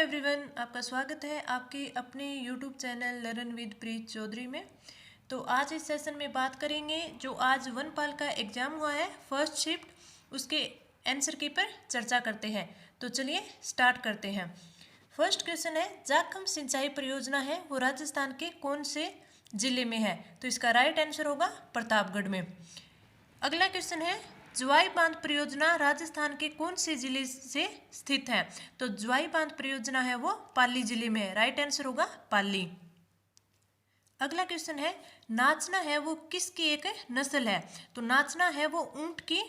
Everyone, आपका स्वागत है आपके अपने यूट्यूब चैनल लर्न विद प्रीत चौधरी में। तो आज इस सेशन में बात करेंगे जो आज वनपाल का एग्ज़ाम हुआ है फर्स्ट शिफ्ट, उसके आंसर की पर चर्चा करते हैं। तो चलिए स्टार्ट करते हैं। फर्स्ट क्वेश्चन है, जाखम सिंचाई परियोजना है वो राजस्थान के कौन से जिले में है? तो इसका राइट आंसर होगा प्रतापगढ़ में। अगला क्वेश्चन है, ज्वाई बांध परियोजना राजस्थान के कौन से जिले से स्थित है? तो ज्वाई बांध परियोजना है वो पाली जिले में है। राइट आंसर होगा पाली। अगला क्वेश्चन है, नाचना है वो किसकी एक नस्ल है? तो नाचना है वो ऊंट की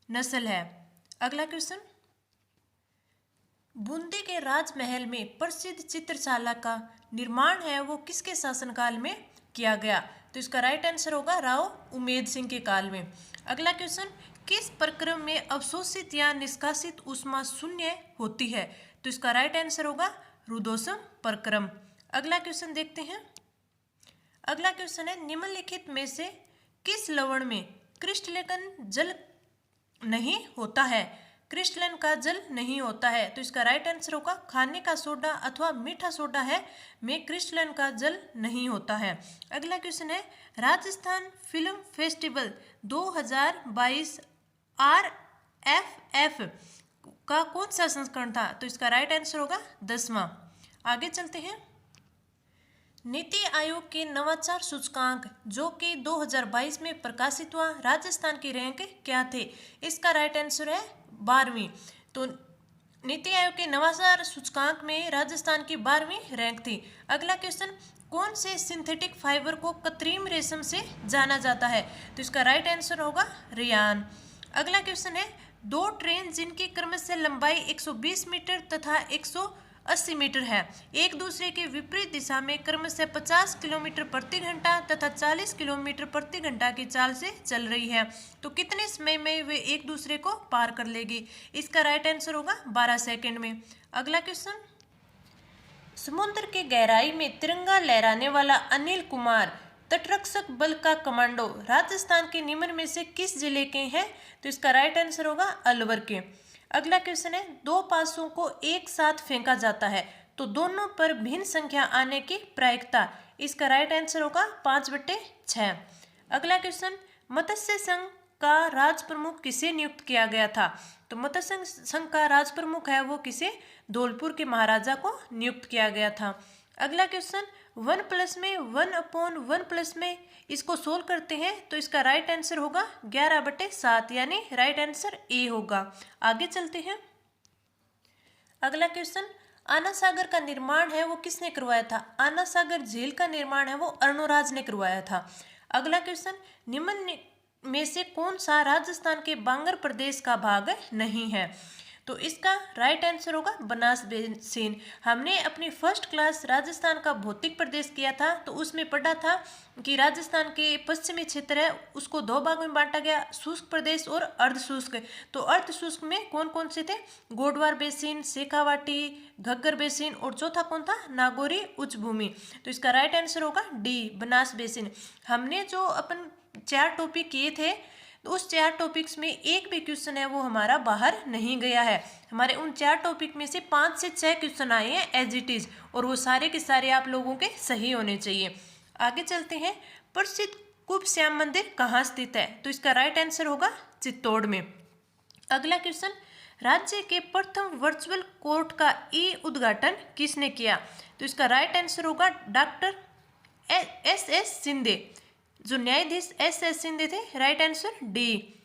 नस्ल है। अगला क्वेश्चन, बूंदी के राजमहल में प्रसिद्ध चित्रशाला का निर्माण है वो किसके शासनकाल में किया गया? तो इसका राइट आंसर होगा राव उमेद सिंह के काल में। अगला क्वेश्चन, किस प्रक्रम में अवशोषित या निष्कासित ऊष्मा शून्य होती है? तो इसका राइट आंसर होगा रुदोषम प्रक्रम। अगला क्वेश्चन देखते हैं। अगला क्वेश्चन है, निम्नलिखित में से किस लवण में क्रिस्टलन जल नहीं होता है? क्रिस्टलन का जल नहीं होता है। तो इसका राइट आंसर होगा खाने का सोडा अथवा मीठा सोडा है में क्रिस्टलन का जल नहीं होता है। अगला क्वेश्चन है, राजस्थान फिल्म फेस्टिवल 2022 RFF का कौन सा संस्करण था? तो इसका राइट आंसर होगा 10वां। आगे चलते हैं। नीति आयोग के नवाचार सूचकांक जो कि 2022 में प्रकाशित हुआ, राजस्थान की रैंक क्या थे? इसका राइट आंसर है 12वीं। तो नीति आयोग के नवाचार सूचकांक में राजस्थान की 12वीं रैंक थी। अगला क्वेश्चन, कौन से सिंथेटिक फाइबर को कृत्रिम रेशम से जाना जाता है? तो इसका राइट आंसर होगा रेयान। अगला क्वेश्चन है, दो ट्रेन जिनकी क्रमशः लंबाई 120 मीटर तथा 180 मीटर है, एक दूसरे के विपरीत दिशा में क्रमशः 50 किलोमीटर प्रति घंटा तथा 40 किलोमीटर प्रति घंटा की चाल से चल रही है, तो कितने समय में वे एक दूसरे को पार कर लेगी? इसका राइट आंसर होगा 12 सेकंड में। अगला क्वेश्चन, समुद्र के गहराई में तिरंगा लहराने वाला अनिल कुमार तटरक्षक बल का कमांडो राजस्थान के निम्न में से किस जिले के हैं? तो इसका राइट आंसर होगा अलवर के। अगला क्वेश्चन है, दो पासों को एक साथ फेंका जाता है तो दोनों पर भिन्न संख्या आने की प्रायिकता। इसका राइट आंसर होगा 5/6। अगला क्वेश्चन, मत्स्य संघ का राज प्रमुख किसे नियुक्त किया गया था? तो मत्स्य संघ का राज प्रमुख है वो किसे? धौलपुर के महाराजा को नियुक्त किया गया था। अगला क्वेश्चन, 1+ में 1/1+ में इसको सोल्व करते हैं तो इसका राइट आंसर होगा 11/7, यानी राइट आंसर ए होगा। आगे चलते हैं। अगला क्वेश्चन, आना सागर का निर्माण है वो किसने करवाया था? आना सागर झील का निर्माण है वो अर्णोराज ने करवाया था। अगला क्वेश्चन, निम्न में से कौन सा राजस्थान के बांगर प्रदेश का भाग नहीं है? तो इसका राइट आंसर होगा बनास बेसिन। हमने अपनी फर्स्ट क्लास राजस्थान का भौतिक प्रदेश किया था तो उसमें पढ़ा था कि राजस्थान के पश्चिमी क्षेत्र है उसको दो भागों में बांटा गया, शुष्क प्रदेश और अर्धशुष्क। तो अर्धशुष्क में कौन कौन से थे? गोडवार बेसिन, शेखावाटी, घग्गर बेसिन और चौथा कौन था? नागौरी उच्च भूमि। तो इसका राइट आंसर होगा डी, बनास बेसिन। हमने जो अपन 4 टॉपिक किए थे तो उस 4 टॉपिक्स में एक भी क्वेश्चन है वो हमारा बाहर नहीं गया है। हमारे उन 4 टॉपिक में से 5 से 6 क्वेश्चन आए हैं एज इट इज, और वो सारे के सारे आप लोगों के सही होने चाहिए। आगे चलते हैं। प्रसिद्ध कुब श्याम मंदिर कहाँ स्थित है? तो इसका राइट आंसर होगा चित्तौड़ में। अगला क्वेश्चन, राज्य के प्रथम वर्चुअल कोर्ट का उद्घाटन किसने किया? तो इसका राइट आंसर होगा डॉक्टर SS शिंदे, जो न्यायाधीश SS शिंदे थे। Right answer D.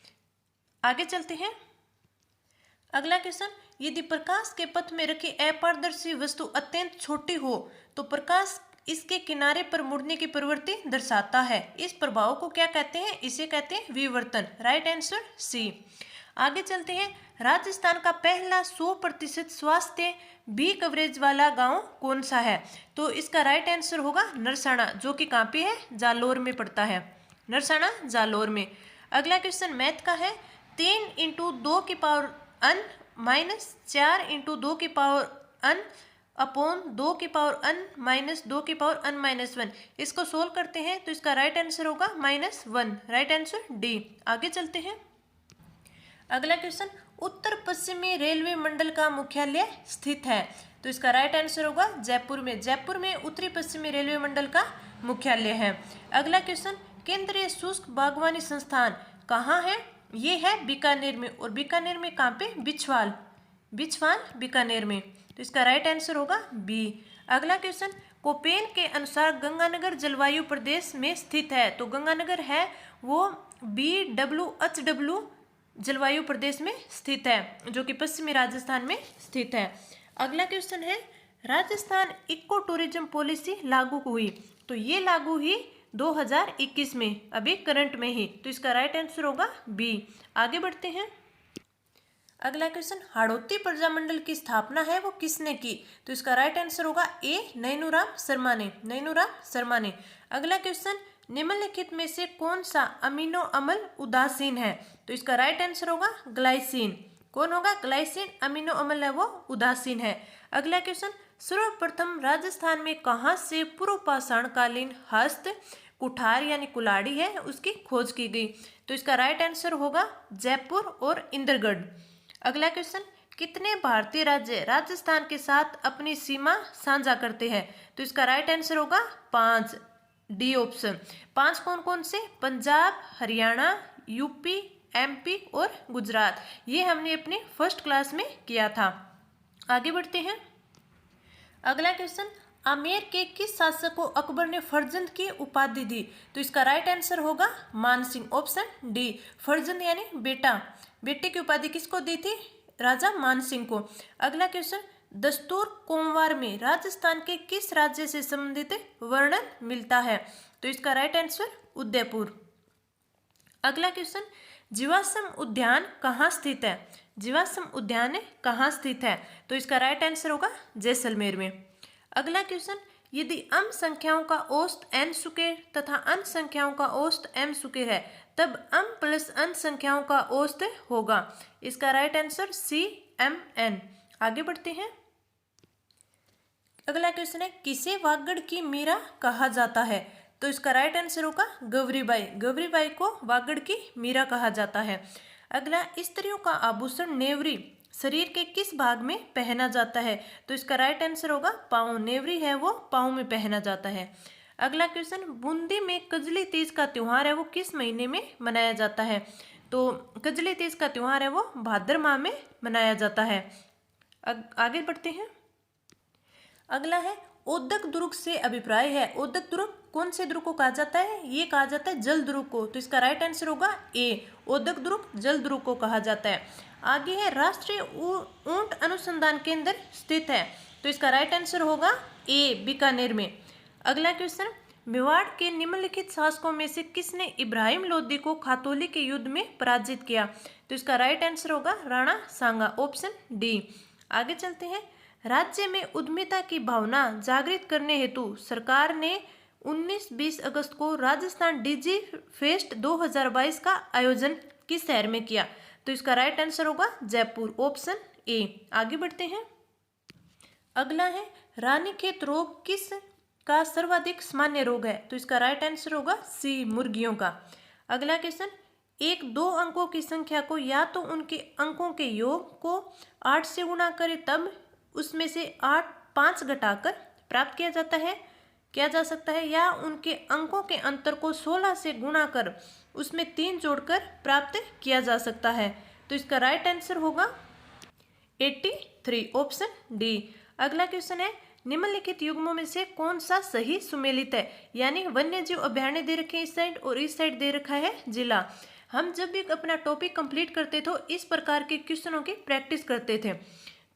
आगे चलते हैं। अगला क्वेश्चन, यदि प्रकाश के पथ में रखी अपारदर्शी वस्तु अत्यंत छोटी हो तो प्रकाश इसके किनारे पर मुड़ने की प्रवृत्ति दर्शाता है, इस प्रभाव को क्या कहते हैं? इसे कहते हैं विवर्तन। Right answer C. आगे चलते हैं। राजस्थान का पहला 100% स्वास्थ्य बी कवरेज वाला गांव कौन सा है? तो इसका राइट आंसर होगा नरसाना, जो कि कहाँ पे है? जालोर में पड़ता है। नरसाना जालोर में। अगला क्वेश्चन मैथ का है। 3 × 2 की पावर n माइनस 4 × 2 की पावर n अपॉन 2 की पावर n माइनस 2 की पावर n माइनस 1, इसको सोल्व करते हैं तो इसका राइट आंसर होगा -1। Right answer D. आगे चलते हैं। अगला क्वेश्चन, उत्तर पश्चिमी रेलवे मंडल का मुख्यालय स्थित है? तो इसका राइट आंसर होगा जयपुर में। जयपुर में उत्तरी पश्चिमी रेलवे मंडल का मुख्यालय है। अगला क्वेश्चन, केंद्रीय शुष्क बागवानी संस्थान कहाँ है? ये है बीकानेर में। और बीकानेर में कहाँ पे? बिछवाल, बिछवाल बीकानेर में। तो इसका राइट आंसर होगा बी। अगला क्वेश्चन, कोपेन के अनुसार गंगानगर जलवायु प्रदेश में स्थित है। तो गंगानगर है वो BWHW जलवायु प्रदेश में स्थित है, जो कि पश्चिमी राजस्थान में स्थित है। अगला क्वेश्चन है, राजस्थान इको टूरिज्म पॉलिसी लागू हुई। तो ये लागू हुई 2021 में, अभी करंट में ही। तो इसका राइट आंसर होगा बी। आगे बढ़ते हैं। अगला क्वेश्चन, हाड़ौती प्रजामंडल की स्थापना है वो किसने की? तो इसका राइट आंसर होगा ए, नैनूराम शर्मा ने, नैनूराम शर्मा ने। अगला क्वेश्चन, निम्नलिखित में से कौन सा अमीनो अम्ल उदासीन है? तो इसका राइट आंसर होगा ग्लाइसिन। कौन होगा? ग्लाइसिन अमीनो अम्ल है वो उदासीन है। अगला क्वेश्चन, सर्वप्रथम राजस्थान में कहाँ से पूर्व पाषाणकालीन हस्त कुठार यानी कुल्हाड़ी है उसकी खोज की गई? तो इसका राइट आंसर होगा जयपुर और इंद्रगढ़। अगला क्वेश्चन, कितने भारतीय राज्य राजस्थान के साथ अपनी सीमा साझा करते हैं? तो इसका राइट आंसर होगा 5, डी ऑप्शन। 5 कौन कौन से? पंजाब, हरियाणा, यूपी, MP और गुजरात। ये हमने अपने फर्स्ट क्लास में किया था। आगे बढ़ते हैं। अगला क्वेश्चन, आमेर के किस शासक को अकबर ने फर्जंद की उपाधि दी? तो इसका राइट आंसर होगा मान सिंह, ऑप्शन डी। फर्जंद यानी बेटा, बेटे की उपाधि किसको दी थी? राजा मान सिंह को। अगला क्वेश्चन, दस्तूर कोमवार में राजस्थान के किस राज्य से संबंधित वर्णन मिलता है? तो इसका राइट आंसर उदयपुर। अगला क्वेश्चन, जीवाश्म उद्यान कहाँ स्थित है? जीवाश्म उद्यान कहाँ स्थित है? तो इसका राइट आंसर होगा जैसलमेर में। अगला क्वेश्चन, यदि अम संख्याओं का औसत n स्क्वायर तथा अन संख्याओं का औसत m स्क्वायर है तब अम प्लस अन संख्याओं का औसत होगा। इसका राइट आंसर C, MN। आगे बढ़ते हैं। अगला क्वेश्चन है, किसे वागड़ की मीरा कहा जाता है? तो इसका राइट आंसर होगा गौरीबाई। गौरीबाई को वागड़ की मीरा कहा जाता है। अगला, स्त्रियों का आभूषण नेवरी शरीर के किस भाग में पहना जाता है? तो इसका राइट आंसर होगा पाँव। नेवरी है वो पाँव में पहना जाता है। अगला क्वेश्चन, बूंदी में कजली तीज का त्योहार है वो किस महीने में मनाया जाता है? तो कजली तीज का त्योहार है वो भाद्र माह में मनाया जाता है। आगे बढ़ते हैं। अगला है, ओदक दुर्ग से अभिप्राय है। ओदक दुर्ग कौन से दुर्ग को कहा जाता है? ये कहा जाता है जल दुर्ग को। तो इसका राइट आंसर होगा ए, ओदक दुर्ग जल दुर्ग को कहा जाता है। आगे है, राष्ट्रीय ऊंट अनुसंधान केंद्र स्थित है। तो इसका राइट आंसर होगा ए, बीकानेर में। अगला क्वेश्चन, मेवाड़ के निम्नलिखित शासकों में से किसने इब्राहिम लोदी को खातौली के युद्ध में पराजित किया? तो इसका राइट आंसर होगा राणा सांगा, ऑप्शन डी। आगे चलते हैं। राज्य में उद्यमिता की भावना जागृत करने हेतु सरकार ने 19-20 अगस्त को राजस्थान डिजी फेस्ट 2022 का आयोजन किस शहर में किया? तो इसका राइट आंसर होगा जयपुर, ऑप्शन ए। आगे बढ़ते हैं। अगला है, रानीखेत रोग किस का सर्वाधिक सामान्य रोग है? तो इसका राइट आंसर होगा सी, मुर्गियों का। अगला क्वेश्चन, एक 2 अंकों की संख्या को या तो उनके अंकों के योग को 8 से गुणा करे तब उसमें से 5 घटाकर प्राप्त किया जा सकता है, या उनके अंकों के अंतर को 16 से गुणा कर उसमें 3 जोड़कर प्राप्त किया जा सकता है। तो इसका राइट आंसर होगा 83, ऑप्शन डी। अगला क्वेश्चन है, निम्नलिखित युग्मों में से कौन सा सही सुमेलित है? यानी वन्य जीव अभ्यारण्य दे रखे हैं इस साइड और इस साइड दे रखा है जिला। हम जब भी अपना टॉपिक कंप्लीट करते थे इस प्रकार के क्वेश्चनों की प्रैक्टिस करते थे।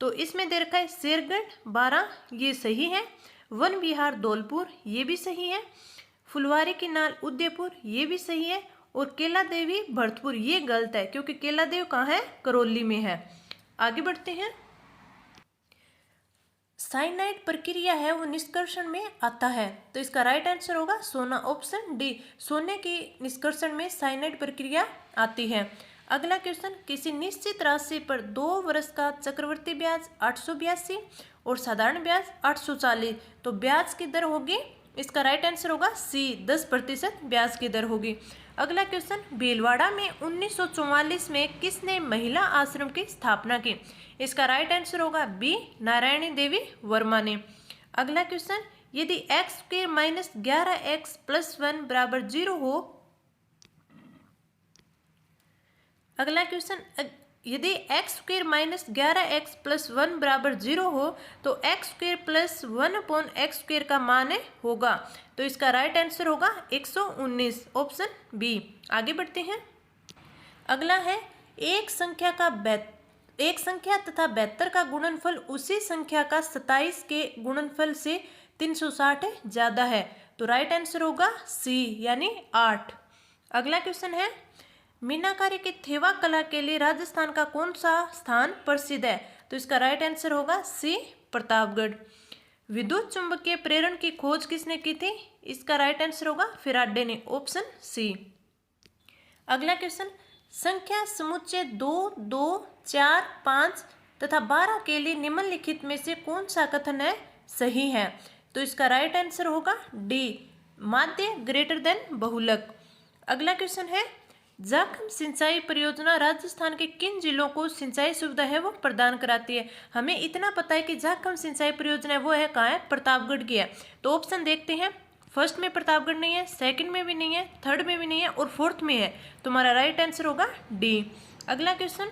तो इसमें दे रखा है शेरगढ़ 12, ये सही है। वन विहार धौलपुर, ये भी सही है। फुलवारी की नाल उदयपुर, ये भी सही है। और केला देवी भरतपुर, ये गलत है क्योंकि केला देव कहाँ है? करौली में है। आगे बढ़ते हैं। साइनाइड प्रक्रिया है वो निष्कर्षण में आता है। तो इसका राइट आंसर होगा सोना, ऑप्शन डी। सोने की निष्कर्षण में साइनाइड प्रक्रिया आती है। अगला क्वेश्चन, किसी निश्चित राशि पर 2 वर्ष का चक्रवृद्धि ब्याज 882 और साधारण ब्याज 840, तो ब्याज की दर होगी, इसका राइट आंसर होगा सी, 10% ब्याज की दर होगी। अगला क्वेश्चन, भीलवाड़ा में 1944 में किसने महिला आश्रम की स्थापना की? इसका राइट आंसर होगा बी, नारायणी देवी वर्मा ने। अगला क्वेश्चन, यदि x square minus 11x plus 1 बराबर 0 हो। अगला क्वेश्चन, यदि x square minus 11x plus 1 बराबर 0 हो तो x square plus 1 upon x square का मान होगा। तो इसका राइट आंसर होगा 119, ऑप्शन बी। आगे बढ़ते हैं। अगला है, एक संख्या तथा 72 का गुणनफल उसी संख्या का 27 के गुणनफल से 360 ज्यादा है। तो राइट आंसर होगा सी, यानी 8। अगला क्वेश्चन है, मीनाकारी की थेवा कला के लिए राजस्थान का कौन सा स्थान प्रसिद्ध है? तो इसका राइट आंसर होगा सी, प्रतापगढ़। विद्युत चुंबकीय प्रेरण की खोज किसने की थी? इसका राइट आंसर होगा फेराडे ने, ऑप्शन सी। अगला क्वेश्चन, संख्या समुच्चय 2, 2, 4, 5 तथा 12 के लिए निम्नलिखित में से कौन सा कथन है सही है? तो इसका राइट आंसर होगा डी, माध्य ग्रेटर देन बहुलक। अगला क्वेश्चन है, जाखम सिंचाई परियोजना राजस्थान के किन जिलों को सिंचाई सुविधा है वो प्रदान कराती है? हमें इतना पता है कि जाखम सिंचाई परियोजना वो है कहाँ है? प्रतापगढ़ की है। तो ऑप्शन देखते हैं। फर्स्ट में प्रतापगढ़ नहीं है, सेकंड में भी नहीं है, थर्ड में भी नहीं है और फोर्थ में है। तुम्हारा राइट आंसर होगा डी। अगला क्वेश्चन,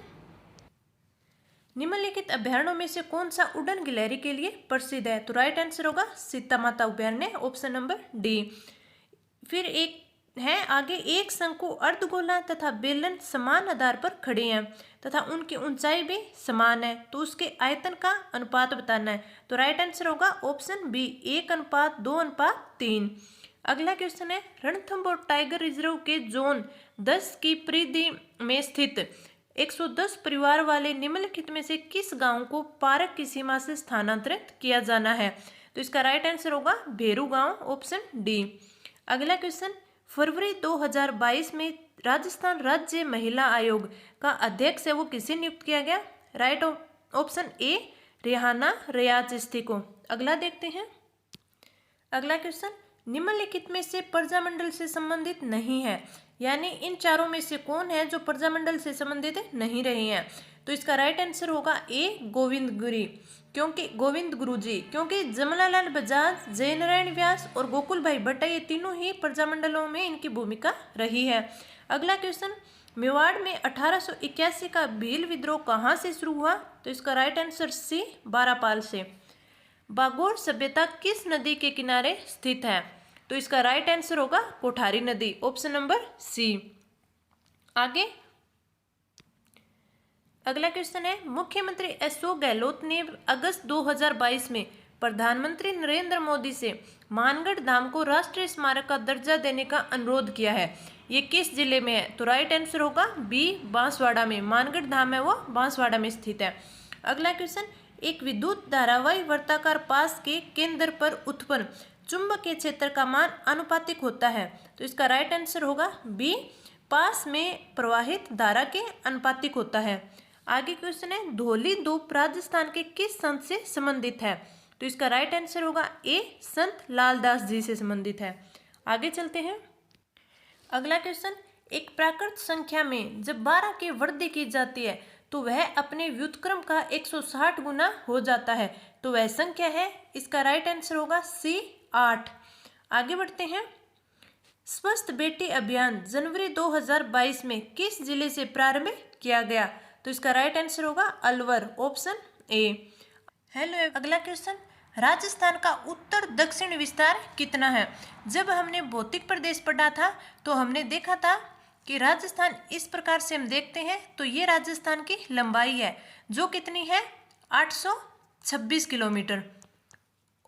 निम्नलिखित अभ्यारण्यों में से कौन सा उड़न गिलहरी के लिए प्रसिद्ध है? तो राइट आंसर होगा सीता माता अभ्यारण्य, ऑप्शन नंबर डी। फिर एक है आगे, एक शंकु अर्धगोला तथा बेलन समान आधार पर खड़े हैं तथा उनकी ऊंचाई भी समान है, तो उसके आयतन का अनुपात बताना है। तो राइट आंसर होगा ऑप्शन बी, 1:2:3। अगला क्वेश्चन है, रणथंभौर टाइगर रिजर्व के जोन 10 की परिधि में स्थित 110 परिवार वाले निम्नलिखित में से किस गांव को पार्क की सीमा से स्थानांतरित किया जाना है? तो इसका राइट आंसर होगा भेरू गांव, ऑप्शन डी। अगला क्वेश्चन, फरवरी 2022 में राजस्थान राज्य महिला आयोग का अध्यक्ष है वो किसे नियुक्त किया गया? राइट ऑप्शन ए, रेहाना रियाज चिश्ती को। अगला देखते हैं। अगला क्वेश्चन, निम्नलिखित में से प्रजामंडल से संबंधित नहीं है, यानी इन चारों में से कौन है जो प्रजामंडल से संबंधित नहीं रहे हैं? तो इसका राइट आंसर होगा ए, गोविंद गुरु जी, क्योंकि जमनालाल बजाज, जयनारायण व्यास और गोकुल भाई भट्ट ये तीनों ही प्रजामंडलों में इनकी भूमिका रही है। अगला क्वेश्चन, मेवाड़ में 1881 का भील विद्रोह कहाँ से शुरू हुआ? तो इसका राइट आंसर सी, बारापाल से। बागोर सभ्यता किस नदी के किनारे स्थित है? तो इसका राइट आंसर होगा कोठारी नदी, ऑप्शन नंबर सी। आगे अगला क्वेश्चन है, मुख्यमंत्री अशोक गहलोत ने अगस्त 2022 में प्रधानमंत्री नरेंद्र मोदी से मानगढ़ धाम को राष्ट्रीय स्मारक का दर्जा देने का अनुरोध किया है। ये किस जिले में है? तो राइट आंसर होगा बी, बांसवाड़ा में। मानगढ़ धाम है वो बांसवाड़ा में स्थित है। अगला क्वेश्चन, एक विद्युत धारावाही वर्ताकार पास के केंद्र पर उत्पन्न चुंबकीय क्षेत्र का मान अनुपातिक होता है। तो इसका राइट आंसर होगा बी, पास में प्रवाहित धारा के अनुपातिक होता है। आगे क्वेश्चन है, धौली धूप राजस्थान के किस संत से संबंधित है? तो इसका राइट आंसर होगा ए, संत लालदास जी से संबंधित है। आगे चलते हैं। अगला क्वेश्चन, एक प्राकृत संख्या में जब 12 की वृद्धि की जाती है तो वह अपने व्युत्क्रम का 160 गुना हो जाता है, तो वह संख्या है? इसका राइट आंसर होगा सी, 8। आगे बढ़ते हैं। स्वस्थ बेटी अभियान जनवरी 2022 में किस जिले से प्रारंभ किया गया? तो इसका राइट आंसर होगा अलवर, ऑप्शन ए। हेलो, अगला क्वेश्चन, राजस्थान का उत्तर दक्षिण विस्तार कितना है? जब हमने भौतिक प्रदेश पढ़ा था तो हमने देखा था कि राजस्थान इस प्रकार से हम देखते हैं तो ये राजस्थान की लंबाई है जो कितनी है? 826 किलोमीटर।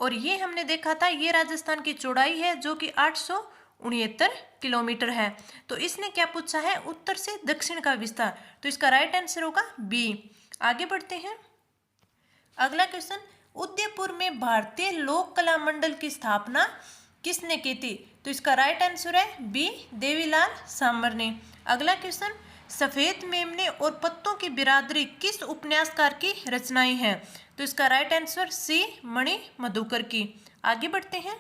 और ये हमने देखा था ये राजस्थान की चौड़ाई है जो कि 869 किलोमीटर है। तो इसने क्या पूछा है? उत्तर से दक्षिण का विस्तार। तो इसका राइट आंसर होगा बी। आगे बढ़ते हैं। अगला क्वेश्चन, उदयपुर में भारतीय लोक कला मंडल की स्थापना किसने की थी? तो इसका राइट आंसर है बी, देवीलाल सामर ने। अगला क्वेश्चन, सफेद मेमने और पत्तों की बिरादरी किस उपन्यासकार की रचनाएं हैं? तो इसका राइट आंसर सी, मणि मधुकर की। आगे बढ़ते हैं।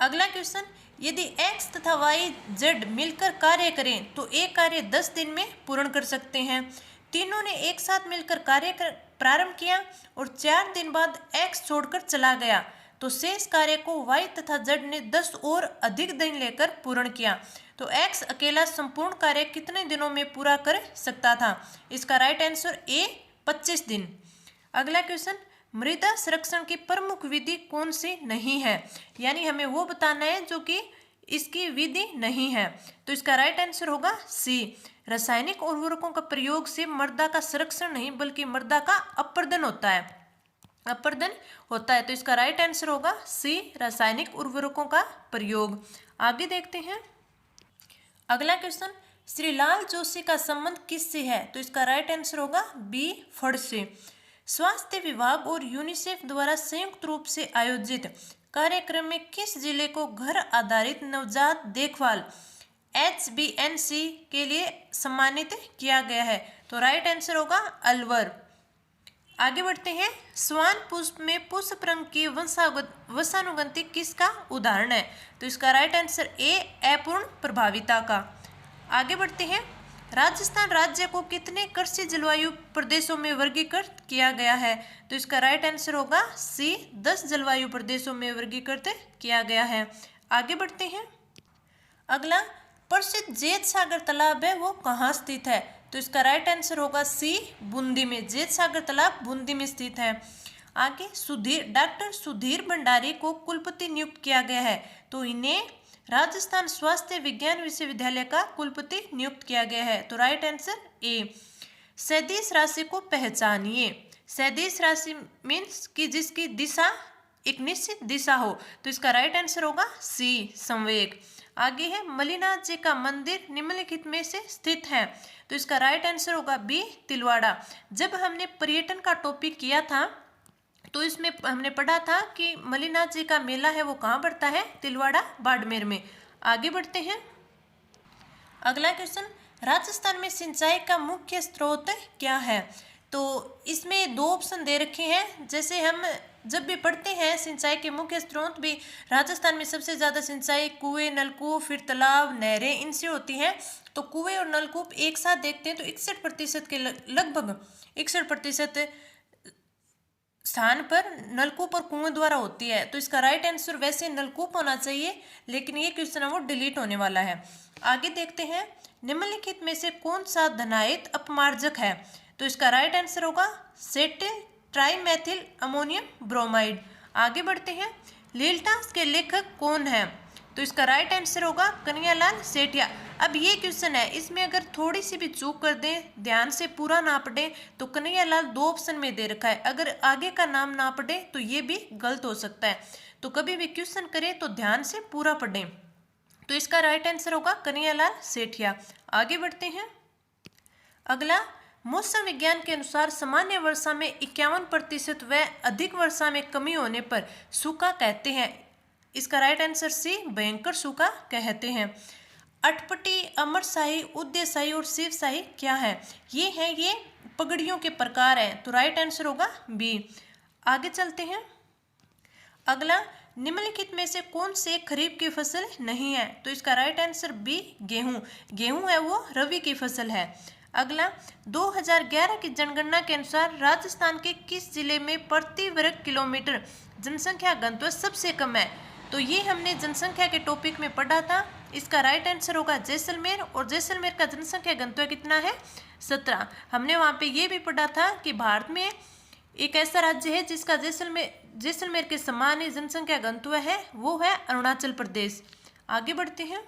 अगला क्वेश्चन, यदि x तथा y z मिलकर कार्य करें तो एक कार्य 10 दिन में पूर्ण कर सकते हैं। तीनों ने एक साथ मिलकर प्रारंभ किया और 4 दिन बाद x छोड़कर चला गया तो शेष कार्य को y तथा z ने 10 और अधिक दिन लेकर पूर्ण किया। तो x अकेला संपूर्ण कार्य कितने दिनों में पूरा कर सकता था? इसका राइट आंसर ए 25 दिन। अगला क्वेश्चन, मृदा संरक्षण की प्रमुख विधि कौन सी नहीं है? यानी हमें वो बताना है जो कि इसकी विधि नहीं है। तो इसका राइट आंसर होगा सी, रासायनिक उर्वरकों का प्रयोग से मृदा का संरक्षण नहीं बल्कि मृदा का अपर्दन होता है, अपर्दन होता है। तो इसका राइट आंसर होगा सी, रासायनिक उर्वरकों का प्रयोग। आगे देखते हैं। अगला क्वेश्चन, श्री लाल जोशी का संबंध किससे है? तो इसका राइट आंसर होगा बी, फड़ से। स्वास्थ्य विभाग और यूनिसेफ द्वारा संयुक्त रूप से आयोजित कार्यक्रम में किस जिले को घर आधारित नवजात देखभाल HBNC के लिए सम्मानित किया गया है? तो राइट आंसर होगा अलवर। आगे बढ़ते हैं। स्वान पुष्प में पुष्प रंग की वंशानुगति किसका उदाहरण है? तो इसका राइट आंसर ए, अपूर्ण प्रभाविता का। आगे बढ़ते हैं। राजस्थान राज्य को कितने कृषि जलवायु प्रदेशों में वर्गीकृत किया गया है? तो इसका राइट आंसर होगा सी, 10 जलवायु प्रदेशों में वर्गीकृत किया गया है। आगे बढ़ते हैं। अगला, प्रसिद्ध जेत सागर तालाब है वो कहाँ स्थित है? तो इसका राइट आंसर होगा सी, बूंदी में। जेत सागर तालाब बूंदी में स्थित है। आगे, डॉक्टर सुधीर भंडारी को कुलपति नियुक्त किया गया है तो इन्हें राजस्थान स्वास्थ्य विज्ञान विश्वविद्यालय का कुलपति नियुक्त किया गया है। तो राइट आंसर ए। सदिश राशि को पहचानिए। सदिश राशि मीन्स कि जिसकी दिशा एक निश्चित दिशा हो। तो इसका राइट आंसर होगा सी, संवेग। आगे है, मल्लिनाथ जी का मंदिर निम्नलिखित में से स्थित है। तो इसका राइट आंसर होगा बी, तिलवाड़ा। जब हमने पर्यटन का टॉपिक किया था तो इसमें हमने पढ़ा था कि मल्लिनाथ जी का मेला है वो कहाँ पड़ता है? तिलवाड़ा, बाड़मेर में। आगे बढ़ते हैं। अगला क्वेश्चन, राजस्थान में सिंचाई का मुख्य स्रोत क्या है? तो इसमें दो ऑप्शन दे रखे हैं। जैसे हम जब भी पढ़ते हैं सिंचाई के मुख्य स्रोत भी, राजस्थान में सबसे ज़्यादा सिंचाई कुएं, नलकूप, फिर तालाब, नहरें इनसे होती हैं। तो कुएं और नलकूप एक साथ देखते हैं तो 61% के लगभग 61% स्थान पर नलकूप और कुएं द्वारा होती है। तो इसका राइट आंसर वैसे नलकूप होना चाहिए, लेकिन ये क्वेश्चन है वो डिलीट होने वाला है। आगे देखते हैं। निम्नलिखित में से कौन सा धनायत अपमार्जक है? तो इसका राइट आंसर होगा सेटिल ट्राइमेथिल अमोनियम ब्रोमाइड। आगे बढ़ते हैं। लीलटास के लेखक कौन है? तो इसका राइट आंसर होगा कन्हैयालाल सेठिया। अब ये क्वेश्चन है, इसमें अगर थोड़ी सी भी चूक कर दें, ध्यान से पूरा ना पढ़ें तो कन्हैयालाल 2 ऑप्शन में दे रखा है। अगर आगे का नाम ना पढ़ें तो ये भी गलत हो सकता है। तो कभी भी क्वेश्चन करें तो ध्यान से पूरा पढ़ें। तो इसका राइट आंसर होगा कन्हैयालाल सेठिया। आगे बढ़ते हैं। अगला, मौसम विज्ञान के अनुसार सामान्य वर्षा में 51% व अधिक वर्षा में कमी होने पर सूखा कहते हैं। इसका राइट आंसर सी, भयंकर सूखा कहते हैं। अटपटी, अमरशाही, उदयशाही और शिवशाही क्या है? ये पगड़ियों के प्रकार हैं। तो राइट आंसर होगा बी। आगे चलते हैं। अगला, निम्नलिखित में से कौन से खरीफ की फसल नहीं है? तो इसका राइट आंसर बी, गेहूं। गेहूं है वो रबी की फसल है। अगला, 2011 की जनगणना के अनुसार राजस्थान के किस जिले में प्रति वर्ग किलोमीटर जनसंख्या घनत्व सबसे कम है? तो ये हमने जनसंख्या के टॉपिक में पढ़ा था। इसका राइट आंसर होगा जैसलमेर, और जैसलमेर का जनसंख्या घनत्व कितना है? 17। हमने वहाँ पे ये भी पढ़ा था कि भारत में एक ऐसा राज्य है जिसका जैसलमेर के समान ही जनसंख्या घनत्व है, वो है अरुणाचल प्रदेश। आगे बढ़ते हैं।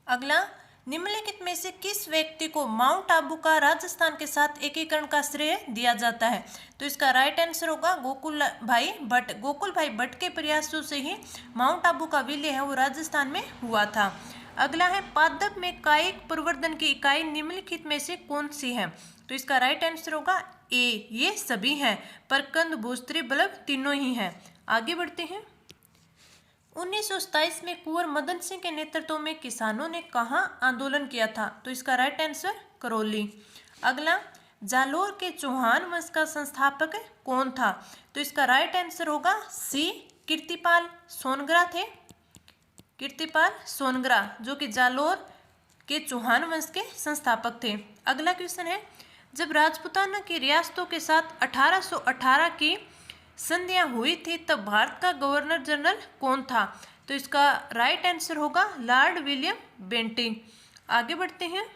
अगला, निम्नलिखित में से किस व्यक्ति को माउंट आबू का राजस्थान के साथ एकीकरण का श्रेय दिया जाता है? तो इसका राइट आंसर होगा गोकुल भाई भट्ट। गोकुल भाई भट्ट के प्रयासों से ही माउंट आबू का विलय है वो राजस्थान में हुआ था। अगला है, पादप में कायिक प्रवर्धन की इकाई निम्नलिखित में से कौन सी है? तो इसका राइट आंसर होगा ए, ये सभी हैं, पर कंद, भूस्त्री, बल्ब तीनों ही हैं। आगे बढ़ते हैं। 1927 में कुंवर मदन सिंह के नेतृत्व में किसानों ने कहाँ आंदोलन किया था? तो इसका राइट आंसर करौली। अगला, जालोर के चौहान वंश का संस्थापक कौन था? तो इसका राइट आंसर होगा सी, कीर्तिपाल सोनग्रा थे। कीर्तिपाल सोनग्रा, जो कि जालोर के चौहान वंश के संस्थापक थे। अगला क्वेश्चन है, जब राजपूताना की रियासतों के साथ 1818 की संधियां हुई थी तब भारत का गवर्नर जनरल कौन था? तो इसका राइट आंसर होगा लॉर्ड विलियम बेंटिंक। आगे बढ़ते हैं।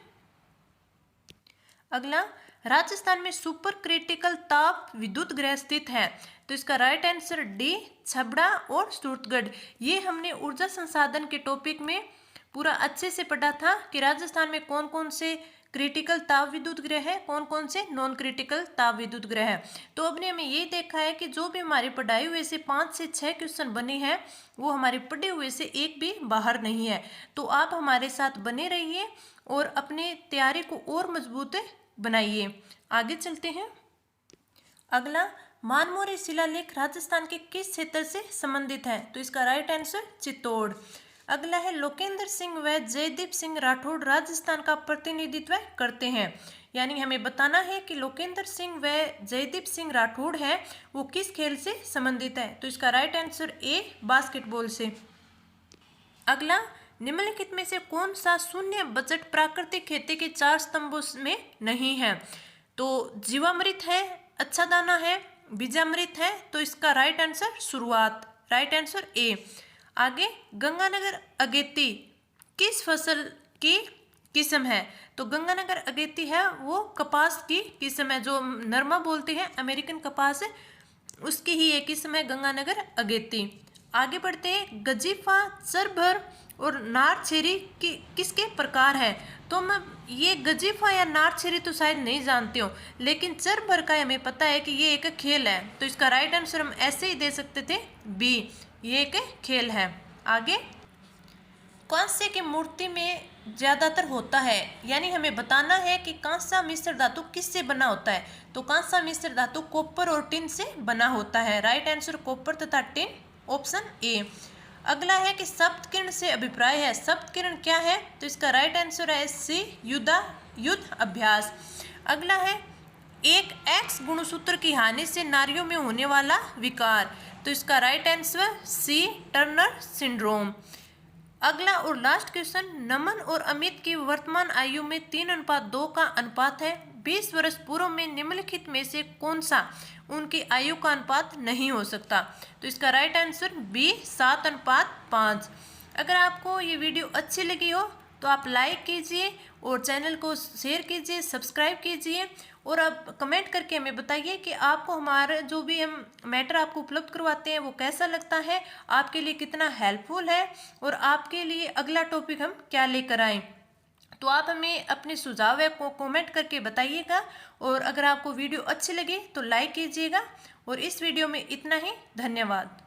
अगला, राजस्थान में सुपर क्रिटिकल ताप विद्युत गृह स्थित है। तो इसका राइट आंसर डी, छबड़ा और सूरतगढ़। ये हमने ऊर्जा संसाधन के टॉपिक में पूरा अच्छे से पढ़ा था कि राजस्थान में कौन कौन से क्रिटिकल ताप विद्युत गृह है, कौन कौन से नॉन क्रिटिकल ताप विद्युत गृह है। तो अपने हमें ये देखा है कि जो भी हमारी पढ़ाई हुए से 5 से 6 क्वेश्चन बने हैं वो हमारे पढ़े हुए से एक भी बाहर नहीं है। तो आप हमारे साथ बने रहिए और अपने तैयारी को और मजबूत बनाइए। आगे चलते हैं। अगला, मानमोरी शिलालेख राजस्थान के किस क्षेत्र से संबंधित है? तो इसका राइट आंसर चित्तौड़। अगला है, लोकेंद्र सिंह व जयदीप सिंह राठौड़ राजस्थान का प्रतिनिधित्व करते हैं। यानी हमें बताना है कि लोकेंद्र सिंह व जयदीप सिंह राठौड़ है वो किस खेल से संबंधित है? तो इसका राइट आंसर ए, बास्केटबॉल से। अगला, निम्नलिखित में से कौन सा शून्य बजट प्राकृतिक खेती के 4 स्तंभों में नहीं है? तो जीवामृत है, अच्छा दाना है, बीजामृत है। तो इसका राइट आंसर शुरुआत, राइट आंसर ए। आगे, गंगानगर अगेती किस फसल की किस्म है? तो गंगानगर अगेती है वो कपास की किस्म है, जो नरमा बोलते हैं, अमेरिकन कपास है, उसकी ही एक किस्म है गंगानगर अगेती। आगे बढ़ते हैं। गजीफा, चरभर और नारछेरी की किसके प्रकार है? तो मैं ये गजीफा या नारछेरी तो शायद नहीं जानती हूँ, लेकिन चरभर का हमें पता है कि ये एक खेल है। तो इसका राइट आंसर हम ऐसे ही दे सकते थे बी, ये एक खेल है। आगे, कांस्य की मूर्ति में ज्यादातर होता है, यानी हमें बताना है कि कांसा मिश्र धातु किससे बना होता है? तो कांसा मिश्र धातु कॉपर और टिन से बना होता है। राइट आंसर कॉपर तथा टिन, ऑप्शन ए। अगला है कि सप्तकिरण से अभिप्राय है, सप्तकिरण क्या है? तो इसका राइट आंसर है सी, युद्ध अभ्यास। अगला है, एक एक्स गुणसूत्र की हानि से नारियों में होने वाला विकार। तो इसका right answer C, Turner syndrome. अगला और लास्ट क्वेश्चन, नमन और अमित की वर्तमान आयु में 3:2 का अनुपात है। 20 वर्ष पूर्व में निम्नलिखित में से कौन सा उनकी आयु का अनुपात नहीं हो सकता? तो इसका राइट आंसर बी, 7:5। अगर आपको ये वीडियो अच्छी लगी हो तो आप लाइक कीजिए और चैनल को शेयर कीजिए, सब्सक्राइब कीजिए और आप कमेंट करके हमें बताइए कि आपको हमारा जो भी हम मैटर आपको उपलब्ध करवाते हैं वो कैसा लगता है, आपके लिए कितना हेल्पफुल है और आपके लिए अगला टॉपिक हम क्या लेकर आएँ। तो आप हमें अपने सुझाव है को कमेंट करके बताइएगा और अगर आपको वीडियो अच्छी लगे तो लाइक कीजिएगा। और इस वीडियो में इतना ही, धन्यवाद।